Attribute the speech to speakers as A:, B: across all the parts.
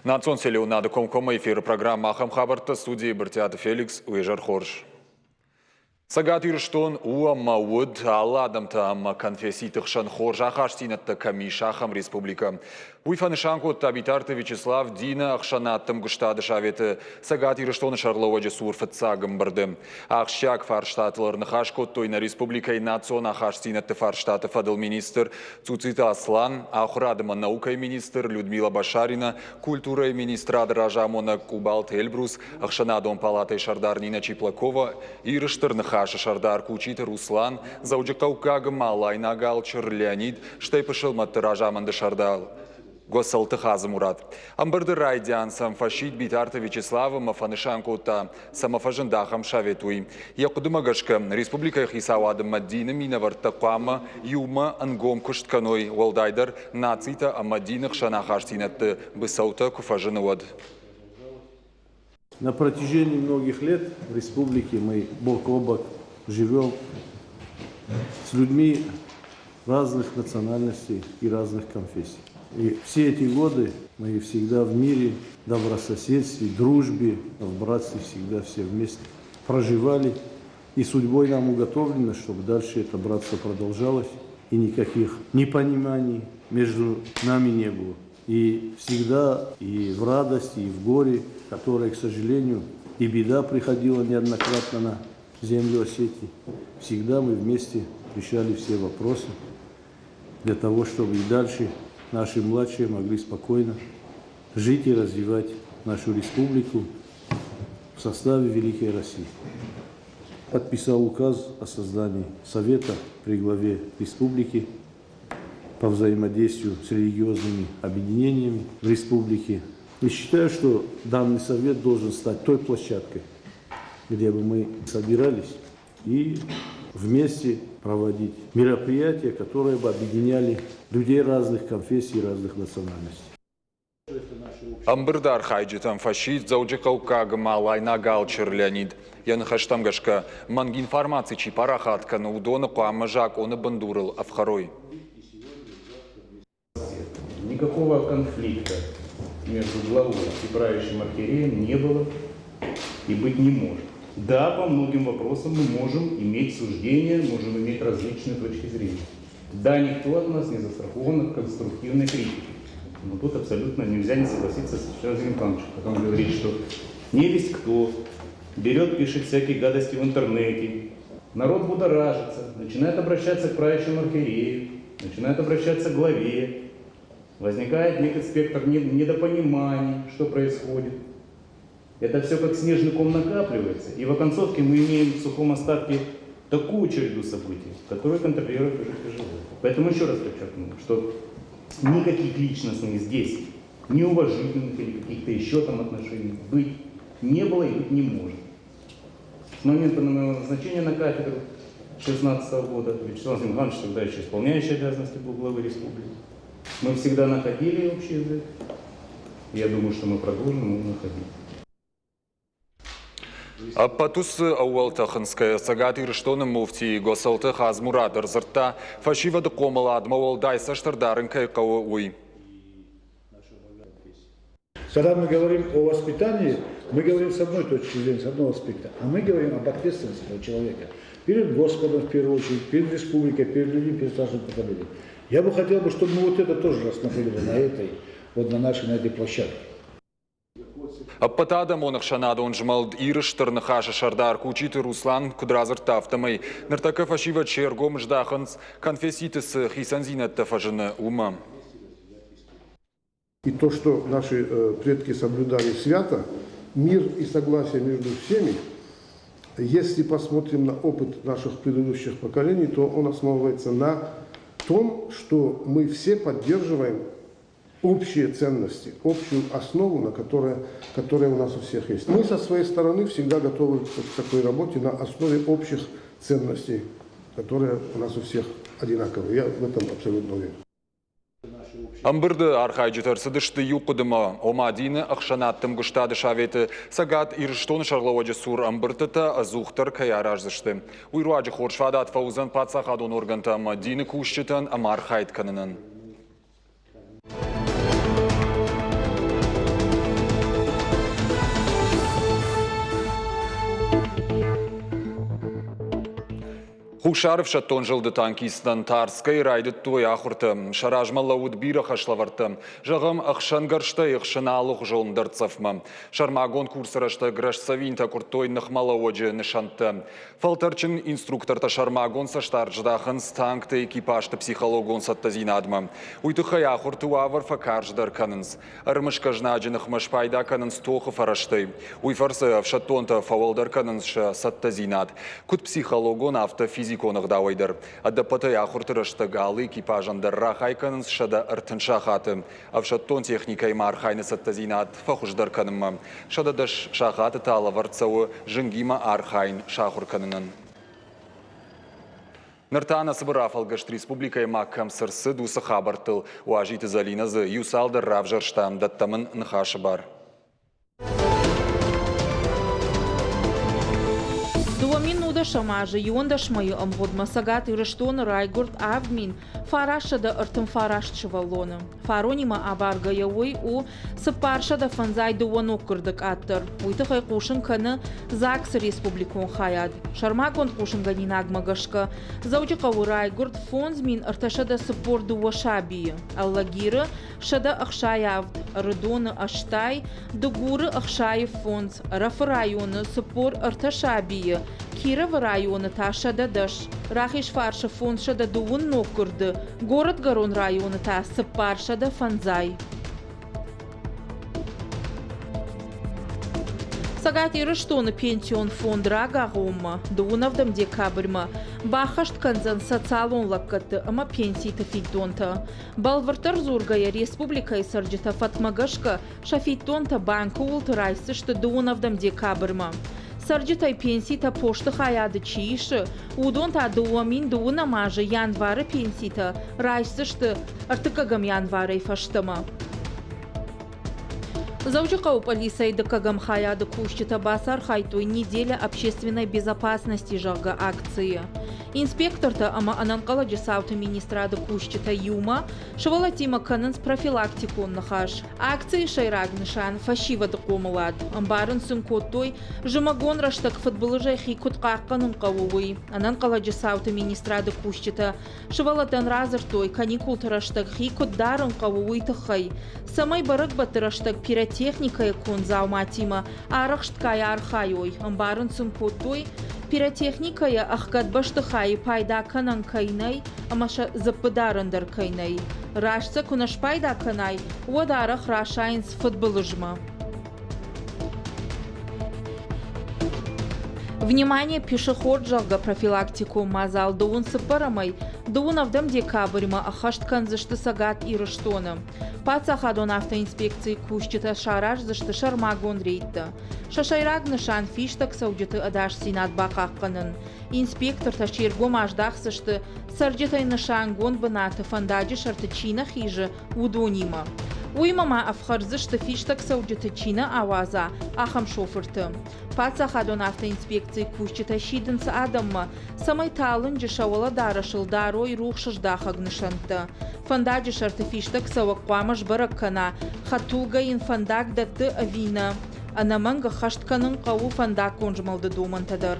A: Национ селеунады комкома эфиры программа Ахам Хабарта, студии Бартиата Феликс, Уежар Хорж. Сагат ирштон уа мауд алладамта амма конфессийтых шан хорж ахаштинатта камиш Ахам Республика. Уйфанышанку табитарты Вячеслав Дина ахшанаттым гыштады шаветы сагат ирштон шарлова жесур фатсагым барды. Ахшак фарштатларны хашкот тойна Республика и национ ахаштинатты фарштаты фадыл министр Цуцита Аслан, ахурадыма наукай министр Людмила Башарина, культура министра Ражамона Кубалт Эльбрус, ахшанадон палатай Шардар Нина Чиплакова, ирштырны Хаша Шардар Кучитер Руслан, Зауджикаукагам Алайна Галчер Леонид, Штейпышел Маттыражаманды Шардал. Госалты Хазамурат. Амбарды Райдян самфашид битарта Вячеслава Мафанышанкота самофажендахам шаветуи. Якудумагашка Республика Хисавада Мадина Минавартакама Юма Ангом Куштканой Уалдайдар Нацита Амадинах Шанахаштинат Бысаута Куфаженуад.
B: На протяжении многих лет в республике мы бок о бок живем с людьми разных национальностей и разных конфессий. И все эти годы мы всегда в мире, добрососедстве, дружбе, в братстве всегда все вместе проживали. И судьбой нам уготовлено, чтобы дальше это братство продолжалось. И никаких непониманий между нами не было. И всегда и в радости, и в горе, которая, к сожалению, и беда приходила неоднократно на землю Осетии, всегда мы вместе решали все вопросы для того, чтобы и дальше наши младшие могли спокойно жить и развивать нашу республику в составе Великой России. Подписал указ о создании Совета при главе республики по взаимодействию с религиозными объединениями в республике. И считаю, что данный совет должен стать той площадкой, где бы мы собирались и вместе проводить мероприятия, которые бы объединяли людей разных конфессий, разных национальностей.
A: Амбырдар хайджитам фашист Зауджикаукагам Алайна Галчер Леонид. Янхаштамгашка манги информации чипарахатка на удона Куамажак он и бандурил Авхарой.
C: Никакого конфликта между главой и правящим архиереем не было и быть не может. Да, по многим вопросам мы можем иметь суждения, можем иметь различные точки зрения. Да, никто от нас не застрахован от конструктивной критики. Но тут абсолютно нельзя не согласиться с Вячеславом Ивановичем, когда он говорит, что не весть кто берет, пишет всякие гадости в интернете, народ будоражится, начинает обращаться к правящему архиерею, начинает обращаться к главе, возникает некий спектр недопониманий, что происходит. Это все как снежный ком накапливается, и в оконцовке мы имеем в сухом остатке такую череду событий, которую контролировать уже тяжело. Поэтому еще раз подчеркну, что никаких личностных здесь, неуважительных или каких-то еще там отношений быть не было и быть не может. С момента моего назначения на кафедру 2016 года, Вячеслав Иванович, тогда еще исполняющий обязанности был главы республики, мы всегда находили общий язык. Я думаю, что мы продолжим его находить.
A: Патус ауалтахынская сагат ирштоны муфти Госалты Хазмурат Рзарта фашивады комала адмауалдай саштардарын кайкауы уй.
D: Когда мы говорим о воспитании, мы говорим с одной точки зрения, с одного аспекта, а мы говорим об ответственности этого человека перед Господом в первую очередь, перед республикой, перед людьми, перед старшим поколением. Я бы хотел, чтобы мы вот это тоже рассмотрели на этой площадке.
A: Аппатада монахшанада он жмалд ирштырны хаша Шардар Кучитер Руслан Кудразар Тафтамай. Нартака фашива чергом ждаханс конфесситес хисанзинатта фажина ума.
E: И то, что наши предки соблюдали свято, мир и согласие между всеми, если посмотрим на опыт наших предыдущих поколений, то он основывается на том, что мы все поддерживаем общие ценности, общую основу, которая у нас у всех есть. Мы со своей стороны всегда готовы к такой работе на основе общих ценностей, которые у нас у всех одинаковые. Я в этом абсолютно уверен.
A: Амбырды архайджитар сыдышты юқыдыма омадины ақшанаттым гыштады шаветі сагат ирштон шарлауаджы сур амбыртыта азухтар каяраждышты. Уйруаджы хоршвадат фаузан патсахадон органта амадины кушчытан амархайт канынан. Пушаров шаттон жылды танкистан Тарскай райдыт той ахурты. Шаражмалла удбира хашлаварты. Жағым ақшан гаршта иқшын алуқ жолындырцавма. Шармагон курсырашта грашсавинта куртой нахмала оджи нышанты. Фалтарчин инструкторта шармагон саштарждахын станкты экипажты психологон саттазинадма. Уйтыхай ахурты уавар факарждар канынс. Армышка жнаджинах машпайда канынс тоқы фарашты. Уйфарсы шаттонта фавалдар канынс саттазинад. Кут психологон автофизик Зиконық дауайдар. Аддапатай ахуртырышты галы экипажандар рахайканын шада ыртынша хаты. Авшаттон техникай мархайны саттазинат фахуждар канымма. Шада даш шахаты талы варцауы жынгима архайн шахур канынын. Ныртана Сыбырафалгашт республикай маккам сырсы дусы хабартыл. Уажиты залиназы юсалдар равжарштам даттамын нхашы бар.
F: Минуда шамажы, юндаш мою амгодма сагат и рештон райгурт авмин, фараша да артым фарашчы валоны. Фаронима абарга яуй у сыпарша да фанзай дуану кырдык аттыр. Уйтыхай кушын каны ЗАГС республикон хаяд. Шармагон кушын ганинагмагашка. Заучи каву райгурт фонзмин арташа да сыпор дуа шабии. Аллагиры шада ахшаявд. Рыдоны аштай, дугуры ахшаев фонз. Рафы районы сыпор арташабии. Киров районы та шададаш. Рахиш фарша фон шададуын нокурды. Город Гарон районы та сыпар шада фанзай. Сагат ирыштоны пенсион фонд рага гома. Дуынавдам декабрьма. Бахашт канзан социалон лаккаты, ама пенсии тафитонта. Балвартар зургая республика сарджита фатмагашка шафитонта банка улты райсы, что дуынавдам декабрьма. Сарджитай пенсии та пошты хаяды чиши, удон та дуамин дуна мажа январы пенсии та райсы, что артыкагам январы фаштама. Заучикау полиция дакагам хаяды кущита басар хайтой неделя общественной безопасности жага акции. Инспектор-то ама ананкаладжи сауты министрада кущита юма шавала тима канынс профилактику нахаш. Акции шайрагнышан фашива дакомалад. Амбарын сынкоттой жымагон раштак футболыжай хикут какканын кавуи. Ананкаладжи сауты министрада кущита шавала тан разыртой каникул тараштак хикут дарын кавуи тахай. Самай барык батыраштак пиротехника кон зауматима арахшткай архайой. Амбарын сынкоттой пиротехникая ахкадбаштыхай пайда канан кайнай, амаша запыдарындар кайнай. Рашца кунаш пайда канай, уадарах рашайнс футболыжма. Внимание, пешеход жалга профилактику мазал дуун сыпарамай, дуунавдам декабрьма ахашткан зашты сагат и рыштоны. Пацахадон автоинспекции кущита шараш зашты шармагон рейдді. Шашайраг нышан фиштак саудиты адаш синат бақаққанын. Инспектор таширгом аждах зашты сарджитай нышан гон бынаты фандаджи шарты чина хижи удонима. Уймама афхарзышты фиштак саудиты чина аваза ахам шофырты. Пацахадон автоинспекции кущита шидынцы адамма самай талын жишавала дарашыл дарой рухшыждахаг нышанты. Фандаджи шарты фиштак саваквамаш бараккана хатулгайын фандак датты авина. Анаманга хаштканын каву фандак конжмалды думантадар.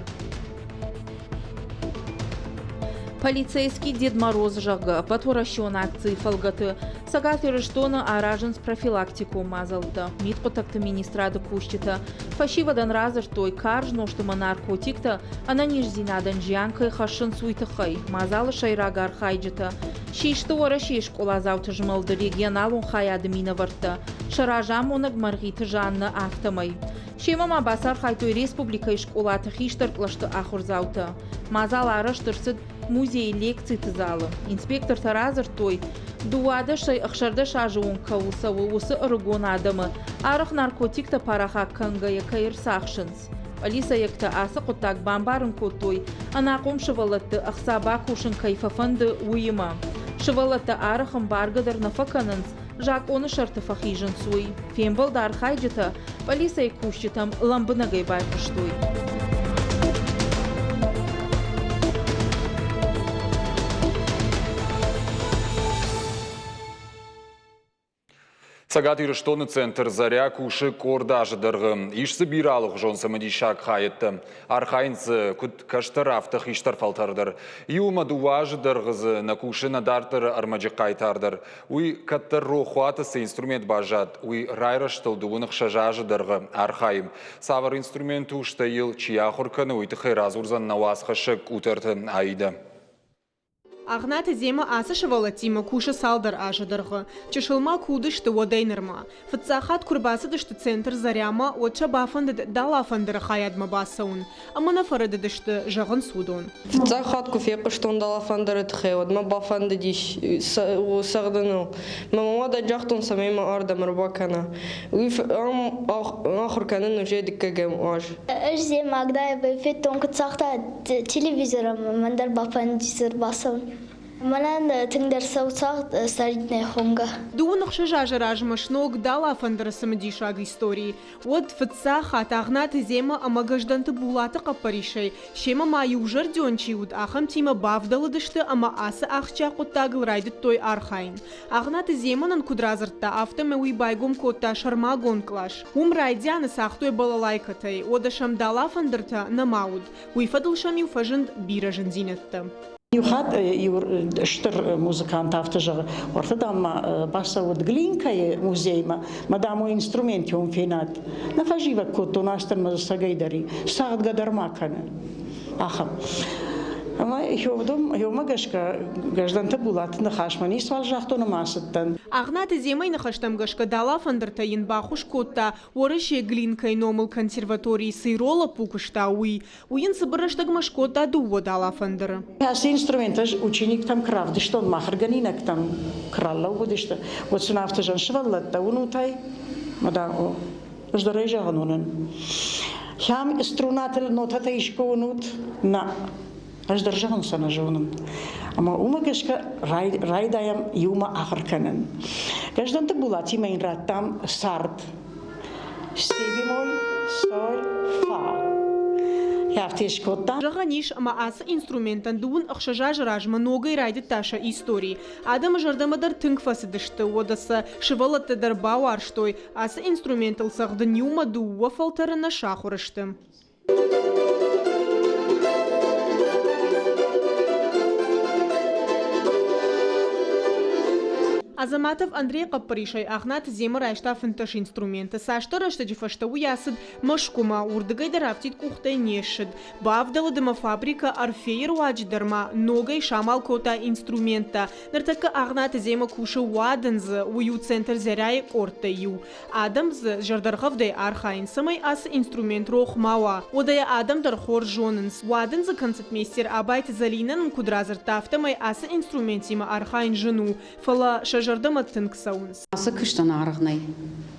F: Полицейский Дед Мороз жага патворащон акции фалгаты сагат ирыштоны аражын с профилактику мазалды. Митпотакты министрады кущита фашивадан разыртой каржноштыма наркотикта ананиш зинадан жянкай хашын суйтыхай мазалы шайрагар хайджыта. Шишты ора шишкола завтыжмалды регионалун хаяды минаварты. Шаражам онаг маргиты жанны автомай. Шемама басар хайтой республика школаты хиштарклашты ахурзауты. Мазал арыштырсыд музей лекций тызалы. Инспектор таразыр той дуады шай ахшарды шажуын кауысавы осы ырыгон адамы арық наркотикта параха кангая кайыр сақшынс. Алиса якта асы құттак бамбарын көтой анақом шывалатты ақсаба кушын кайфафанды уйыма. Шывалатты арықым баргыдар нафаканынс жак оны шарты фахижын суй. Фембалдар хайджыта полиция кущитам ламбынагай байпыштой.
A: Сагат Ирыштоны центр заря куши кордажы дырғы. Ишсі биралық жон самадишак хайытты. Архайнсы күт каштарафтық иштар фалтардыр. Иума дуважы дырғызы на куши надартыр армаджы қайтардыр. Уй каттыр рухуатысы инструмент бажат. Уй райраштыл дуынық шажажы дырғы архайым. Савар инструменту ұштайыл чия хұрканы уйтықы разурзан навасқышық утырты айды.
G: Агната зема асы шывалатима куша салдар ажадырғы. Чешылма кудышты одайнырма. Фатсахат курбасы дышты центр заряма отча бафанды далафандыры хаядма басаун. Амана фарады дышты жағын судон.
H: Фатсахат куфеқыштон далафандыры тхеодма бафанды диш сағдыну. Мамама да жақтон самайма ардамыр бакана. Уйф ахырканын уже диккагем аж.
I: Зема агдай бэфет тонка цахта телевизором мандар бафандисыр басаун. Манан тыңдар саутсақ саритне хонга.
G: Дуынық шажажы ражмыш ног дала фандыры самадишаг истории. Вот фатсахат агната зема амагажданты булаты қаппаришай. Шема майы ужар дёнчиуд ахам тима бавдалы дышты ама асы ахча қоттагыл райдыт той архайн. Агната земанан кудразыртта автоме уйбайгом котта шарма гонклаш. Райдяны сахтой балалайкатай. Одашам дала фандырта намауд. Уйфадылшам юфажынд биражын зинетті.
J: Юхат штыр музыкант автожа ортадама басавод глинкае музейма мадаму инструменти он финат на фажива котто настырма сагайдари сагат гадармакана аха ама йовдум йомагашка гражданта булатын хашмани свал жахтоны масыттан
G: Агната земай нахаштам гашка дала фандырта ин бахуш котта орыше глинкай номал консерватории сырола пукышта уин собыраштаг машкота дуво дала фандыра.
J: Аз инструментаж ученик там кравды, что он махарганинак там кралла угодишта. Вот сюда автожан шваллатта унутай, мада о ждарежа ганунен. Хям струнател нотата ишко унут на аж державан сана жонын. Ама умагашка райдаям юма ахарканен. Гражданты булати мейн раттам сард. Си бемоль, соль, фа.
G: Жаганиш ама асы инструментан дуын ақшажа жражма ногай райды таша истории. Адам жардамадар тыңкфасы дышты, одасы шывалатты дарбау арштой, асы инструментал сағды нюма дуа фалтары на шахурышты. Азаматов Андрей Каппаришай Агнат зема райшта фынтыш инструменты. Сашта рашта джифашта уясыд машкума урдыгай дарафтит кухтай нешид. Бавдала дыма фабрика арфейр уадждарма ногай шамал кота инструмента. Нартака Агнат зема куша уадензы ую центр заряй ортаю. Адамз жардархавдай архайн самай ас инструмент рохмава. Одая Адам дархор жонынс. Уадензы концертмейстер Абайт Залинан кудразыр тафтамай ас инструментима архайн жену. Фала шажар
K: Асы күштан арғынай.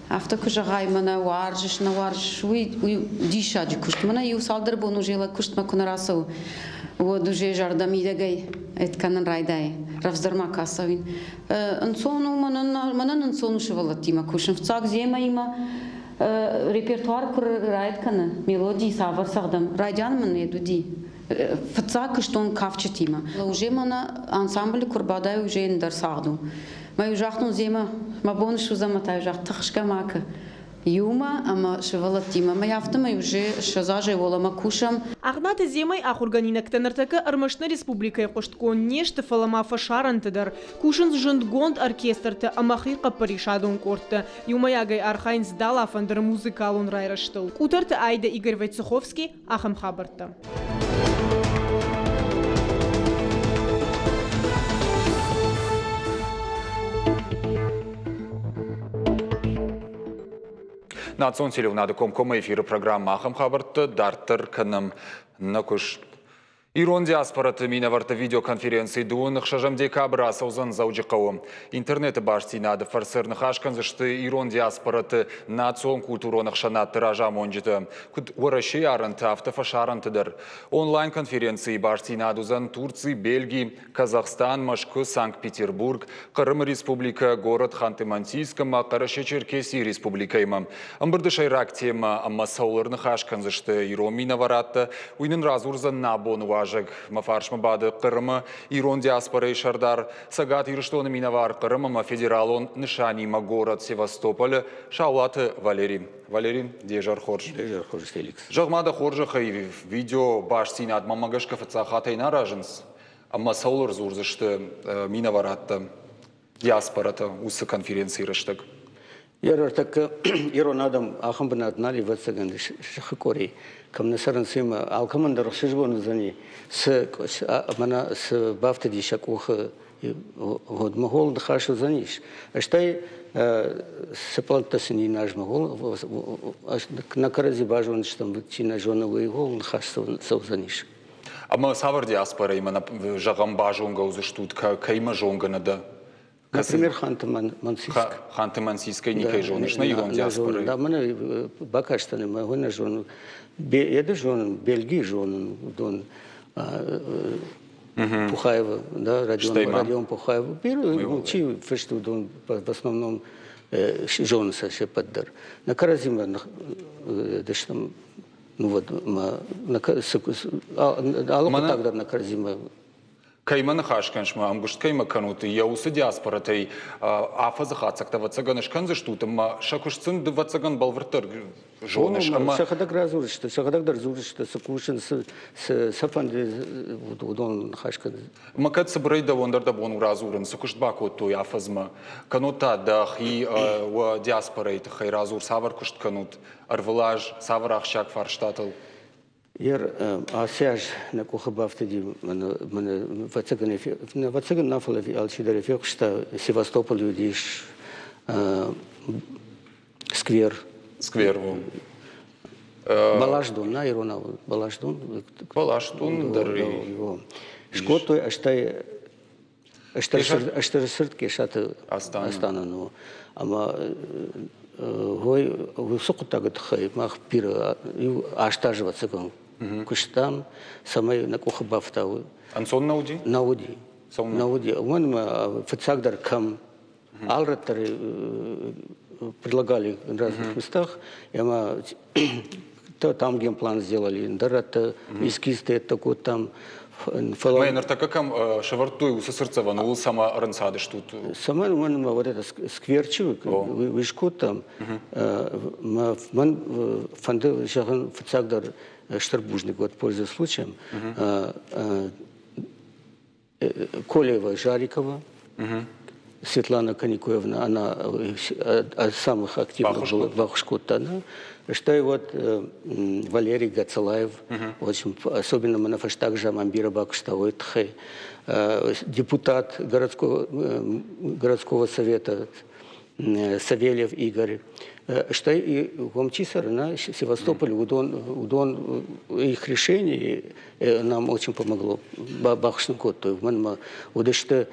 K: Афта күші ғаймына, уаржышына, уй дишаджи күшт. Мына ю салдыр бұны жела күшт ма күнарасау. Вот уже жардам идегай, этканын райдай. Равздарма касавин. Инсону, манан инсону шывалатима күшін. Вцак зема има репертуар күр райдканы. Мелодии савар сағдам. Райдян мын едуди. Фцак күштон кавчетима. Уже мана ансамбли курбадай уже индар сағду. Маю жахтун зема, ма бонушу заматай жахт тахшка мака. Юма, ама шевалатима. Ма яфтама уже шазаже волама кушам.
G: Агната земай ахурганинак тенартака армашна республика кошткон нешты фалама фашарантыдар. Кушын жындгонд оркестрты амахи Каппаришадон корты. Юмаягай архайн сдала фандыр музыкалун райраштыл. Утарты Айда Игорь Войцеховский, Ахам Хабарта.
A: Национ телевнады комкома эфиры программа Ахам Хабарты дартыр кыным накуш. Ирон диаспораты минаварты видеоконференции дуынық шажам декабрь асаузан заужықауы. Интернеті баштинады фарсырных ашкан зашты Ирон диаспораты национ культуронық шанатты ражам онжыты. Күд уарашей арынты автофашарантыдыр. Онлайн конференции баштинадузан Турции, Бельгии, Казахстан, Машкы, Санкт-Петербург, Крым Республика, город Ханты-Мансийском, Караши-Черкесии Республикайма. Амбырдышай рак тема амма саулырных ашкан зашты Ирон минаваратты. Уйнын разурзан набону важек мафаршма бады Кырымы Ирон диаспоры шардар сагат ирштоны миновар Кырымы федералон нышанима город Севастополь шаулаты Валерий. Валерий, дежар хорж.
L: Дежар хорж Феликс.
A: Жагмада хоржа и видео баш синад мамагашка фацахата и нараженс. Amma saulur zurзышты миноваратта диаспората усы конференции рыштык.
L: Ярартак Ирон адам ахамбна однали вацаган шахкори. Камнасаран сима алкамандар шижбон зани с мана с бафтади шакуха год могол дхашу заниш. Аштай сеплантасини наш могол на карази бажон штам чина жоновый гол дхашу заниш.
A: Ама савар диаспора именно жагамба жонга узыштут кайма жонга нада.
L: Например, Ханты-Мансийск.
A: Ханты-Мансийской никай жониш на Ирон диаспора.
L: Да, мы бакаштаны, мы гона жон. Еды жон, Бельгии жон, дон Пухаева, да, Родион Пухаева. Первый, чьи фешту дон в основном жон саше поддар. На каразима, дештам. Ну вот, тогда на Карзима.
A: Кайма нахашканшма, амгушт кайма кануты, я усы диаспора тей афаза хацакта вацаган ишканзы штутам, шакушцин вацаган балвартер жониш.
L: Шахадак разурышты, шахадак дарзурышты, сакушин сафанды удон нахашкан.
A: Макат сабрейда вондарда бон разурын, сакушт баку той афазма. Канута дах и диаспора хай разур савар кушт канут, арвалаж савар ахшак фарштатл.
L: Ер асяж на кухабафтади మన вацаган нафалави алчидаре фекшта Севастополь видишь сквер Балаждун на Ирона Балаждун
A: дари
L: шкотой аштай сыртке шаты Астана ну ама гой высокотагат хай мах пира аштаж вацаган куштам самай на кухабафтау
A: Ансон науди?
L: Науди. Он фацагдар кам алратары предлагали в разных местах. Там геймплан сделали. Дарата эскизты такой там.
A: Майнер, так как шавартуй у сосерцева, но сама рансады штут.
L: Сама вот это скверчивик, вышку там. Ман фанды жаган фацагдар Штарбужник, вот пользуясь случаем. Колева Жарикова, Светлана Каникуевна, она от самых активных была Бахушкота, что и вот Валерий Гацалаев, очень, особенно манафаштаг Жамамбира Бакуштавой, депутат городского совета Савельев Игорь, что и Гомчисар на Севастополь, удон их решений нам очень помогло. Бахшин кот, то мы удачно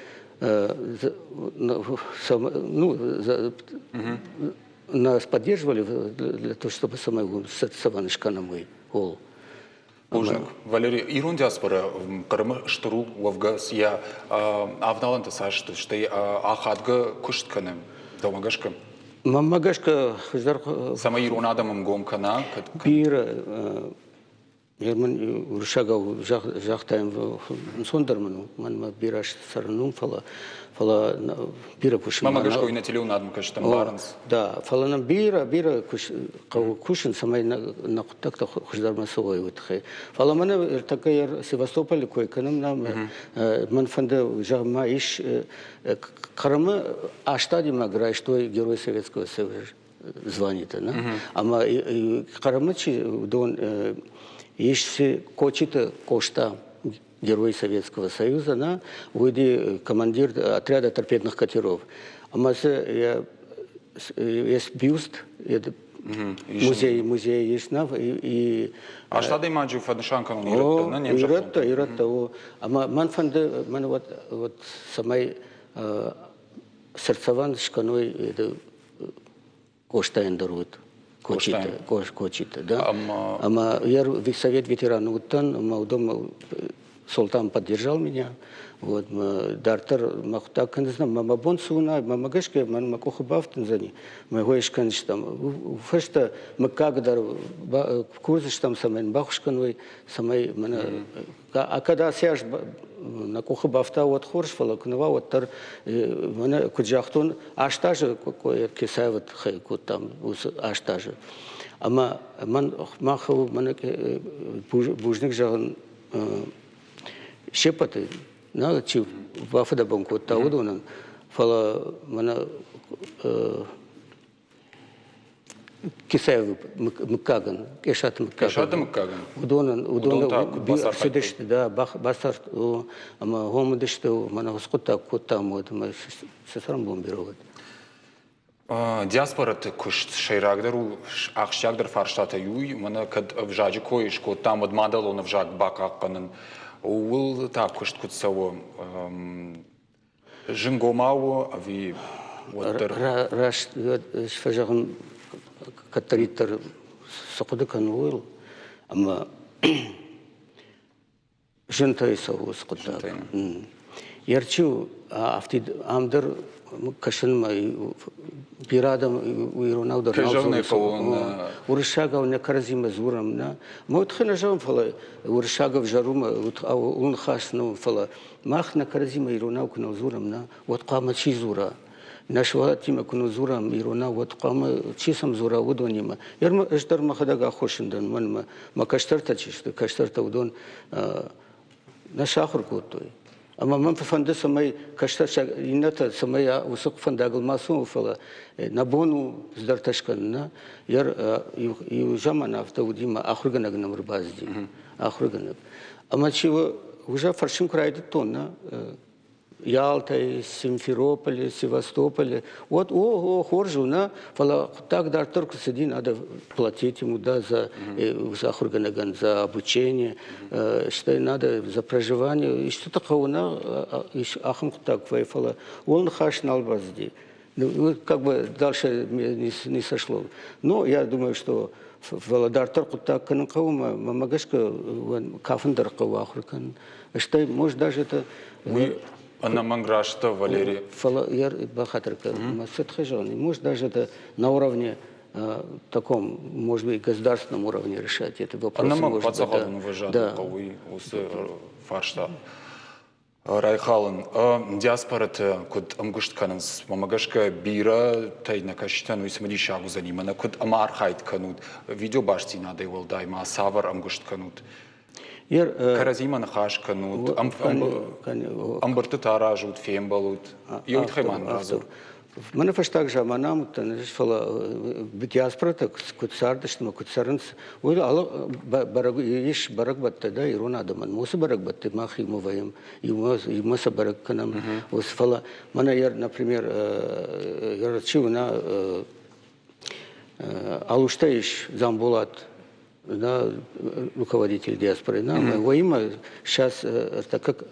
L: нас поддерживали для того, чтобы самое саванышка на мой гол.
A: Валерий, Ирон диаспора Крым штуру вавгас я авналанта сашты, что ахадга куштканы домагашка.
L: Мамагашка
A: сама Ирон адамым гомкана.
L: Пира Ерман Рушагау жахтаем сондарману, манма бираш саранум фала бира кушин.
A: Мамагашка и на телеун адм каштам баранс.
L: Да, фала нам бира кушин самай на так-то хуждарма сувой вот хай. Фала мана такая Севастополь кой канам нам манфанда жама иш Крыма аштади маграй, что герой Советского Союза звонит, да? Ама Крымычи дон если кочита кошта герой Советского Союза, на выйди командир отряда торпедных катеров. А я есть бюст, музей есть на и.
A: А что ты маджу фадшанкан
L: он ирата, а манфанде ман вот самой сердцеван шканой это кошта эндорут. Кочита, да. Ама я совет ветеранов уттан, ама удом Султан поддержал меня. Вот, дартер махтак, не знаю, мама бонсуна, мама гешке, мама кухабафтен за ней. Мы гоишкан там. Фешта мы когда в курсе там самый бахушканой, самый мана. А когда сяж на кухабафта вот хорш фалакнова вот тар мана куджахтон аштаже какой кисаеват хайкут там аштаже. Ама ман маху мана бужник жаган щепаты. На чи вафда банку таудонан фала мана кисаев мкаган кешат мкаган удонан сидеш да басар ама гомдеш мана скота кота мод ма сесрам бомбировать
A: диаспора кушт шейрагдару ахшягдар фарштата юй мана кад вжаджи коиш ко там од мадалон вжаг бакакканын Ул так кушт кутсаво жингомаво ави
L: water. Раш фажагам катаритар сакудакан уйл, ама жентай саву сакудак. Ярчу автид амдар кашан май пирадам уиронау дар уршага на карзима зурам на мот хна жам фала уршага в жарума ун хасну фала мах на карзима иронау кна зурам на вот қама чи зура нашвати ма кна зурам иронау вот қама чи сам зура удонима ярма эштар махадага хошиндан ман ма каштарта чишта каштарта удон на шахр котой Ама мам фанда самай каштарша ината самая усук фандагл масу фала набону здарташкан на яр и жамана автаудима ахруганаг номер базди ахруганаг. Ама чего уже фаршим крайда тонна Ялта, Симферополь, Севастополь. Вот хоржуна фала так дар только сиди надо платить ему да за ахурганаган за обучение, что надо за проживание и что такого на ахм так фала он хаш налбазди. Ну как бы дальше не сошло. Но я думаю, что Владар так канакаума мамагашка кафандар кавахрукан. Что может даже это
A: Она манграшта, Валерий.
L: Яр бахатрка, масет хажан. Может даже это на уровне таком, может быть, государственном уровне решать это вопрос.
A: Она мог подзахален уважать, кауи усы фаршта. Райхален, диаспората код амгуштканс, мамагашка бира, тайна каштану и смоди шагу занимана, код амархайт канут, видео башти надо его дай, ма савар амгуштканут. Каразима нахаш канут, амбарты таражут, фембалут, и утхайман разу.
L: Мене фаштак жаманам, та не фала диаспора так куцардышма куцарынс. Ой, ала бараг иш бараг батта да ирона адаман. Мосы бараг батта махи моваем, и мосы бараг канам. Ос фала мене яр, например, яр чивна алуштаиш замбулат. Да, руководитель диаспоры. Во имя сейчас так как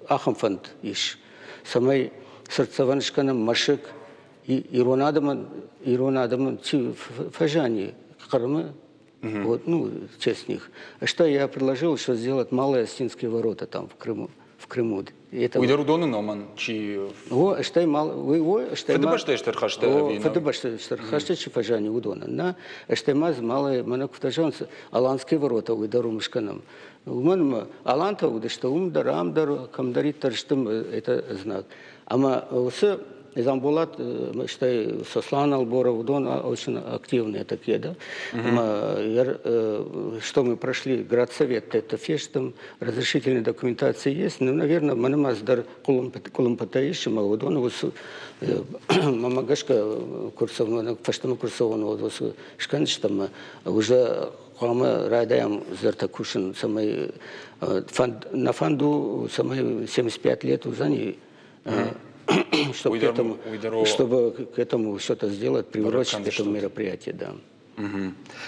L: Ахамфанд иш, самой сердцеваншканом машек и иронадаман чи фажани карма, вот ну честь них. А что я предложил, что сделать малые Остинские ворота там в Крыму.
A: Уйдерудоны номан чи.
L: О, что мал, вы что.
A: Федебаште штерхаште вина.
L: Федебаште штерхаште чи фажани удона. На что маз малые манакуфтажан аланские ворота уйдерумшканом. Уман аланта удешта дарамдар камдарит тарштым это знак. Ама усе Замбулат, что Сослан Алборов, он очень активные такие, да. Что мы прошли, Градсовет, это феш, там разрешительная документация есть, но, наверное, мы дар кулумпатаишим, а вот он мамагашка курсовного, фаштану курсовного, шканч там уже Кама радаем зартакушин, самый на фанду самый 75 лет уже не чтобы к этому что-то сделать, приурочить к этому мероприятию, да.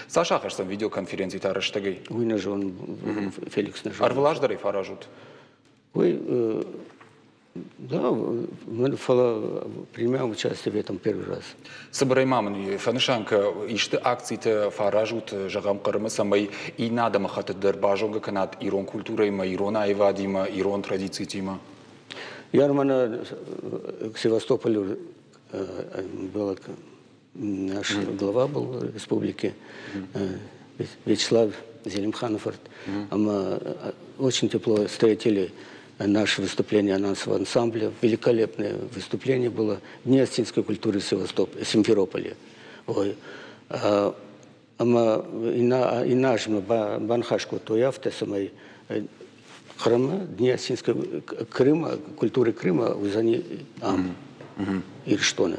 A: Саша, кажется, видеоконференции тараштагай.
L: Ой, нажон, Феликс нажон.
A: Арвлаждары фаражут.
L: Ой, Да, мы принимаем участие в этом первый раз.
A: Собирай мамы, фанышанка, ишты акции-то фаражут жагам кырмы самай и надо махаты дербажонга канат ирон культуры има, ирон айва дима, ирон традиции тима.
L: Ярмана к Севастополю был наш глава был республики Вячеслав Зелимханов. Мы очень тепло встретили наше выступление нашего ансамбля. Великолепное выступление было Дни осетинской культуры в Симферополе. И наш банхашку тояфте самой Крыма, Дни осетинской Крыма, культуры Крыма, узани Ирштона.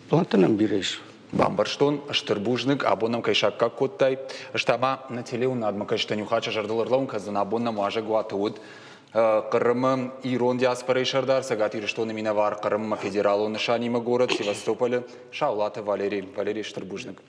L: Плантаном биреш.
A: Бамбарштон, Штырбужник, абонам кайшакка коттай, штама на телеу надма кайштаню хача жардылырлаун казан абонам важа гуатуд, Крым ирон диаспорей шардар, сагат Ирштона миновар, Крым федералу нышанима город, Севастополе, Шаулата Валерий Штырбужник.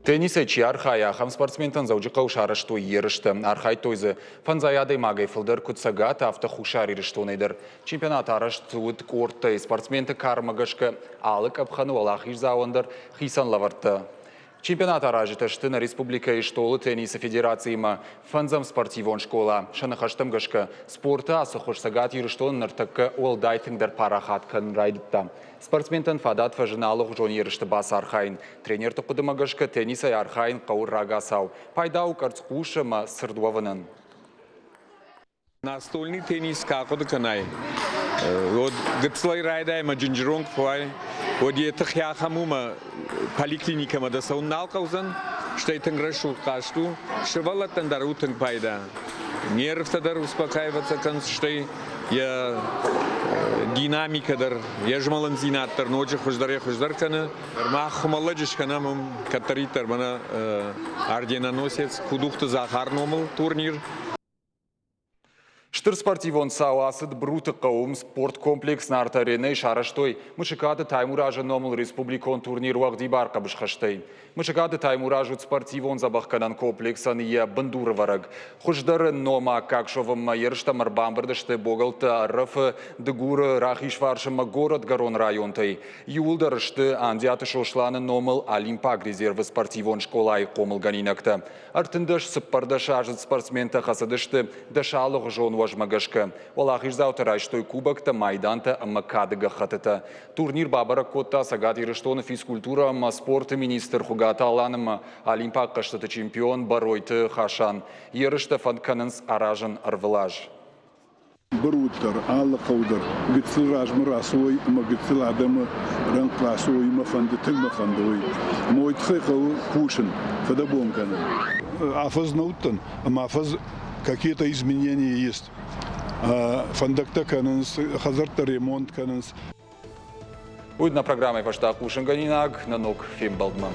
A: Теннисечи архай ахам спортсментан заужиқау шарашто ерішті. Архай тойзы фанзаядай магай фылдар күтсагат авто хушар еріштонайдыр. Чемпионат арашт уд корттай спортсменті кармагашка алық апхану алахиш зауындар хисан лаварты. Чемпионат аражытышты на республика Иштолы тенниса федерацияма фанзам спортивон школа. Шанахаштым гашка спорта асықыш сагат еріштон ныртықы ол дайтыңдар парахат кын райдытта. Спортсментан фадат фажыналық жон ерішті бас архайын. Тренер тұқыдыма гашка тенниса архайын қауыр рагасау. Пайдау карцқушыма сырдуавынын.
M: Настольный теннис какой-то канай. Вот гцлай райдай ма джинджеронг фуай. Вот я тахяхамума поликлиника ма да саунал каузан. Штейтен грешут кашту. Шевалатан дарутен пайда. Нерв тадар успокаиваться констей. Я динамика дар. Я жмалан зинаттар ночи хождар кана. Махумаладжиш канамум катаритар мана орденоносец. Худухта захар номал турнир.
A: Штыр спортивон сауасыд бруты қауым спорт комплекс нартарене шараштой. Мышыкады таймуражы номыл республикон турнир вағди бар қабышқаштай. Мышыкады таймуражуд спортивон забаққанан комплексан ия бындуры вараг. Хұждары нома какшовым ерштамыр бамбырдышты боғылты арыфы дыгуры рахишваршыма город гарон районтай. Юлдарышты андиаты шошланы номыл олимпак резервы спортивон школай қомыл ганинакты. Артындыш сыппардыш ажыд спортсменті қасыдышты дышалық жон важмагашка. Олахиш завтра что кубок-то майданта макадыга хатыта. Турнир бабара котта сагат ирыштоны физкультура спорта министр хугата аланым олимпак каштаты чемпион баройты хашан. Ерышты фанканынс аражын арвылаж.
N: Бруттар, алла каудар, гитсилаж мрасой, ма гитсиладам ранкласой, ма фандытын ма фандой. Мой тхэхау кушин, фадабомкана. Афаз наутан, мафаз какие-то изменения есть. Фандакта кананс, хазарта ремонт кананс.
A: Будет на программе «Вашта Кушин Ганинаг» на ног Фимбалдман.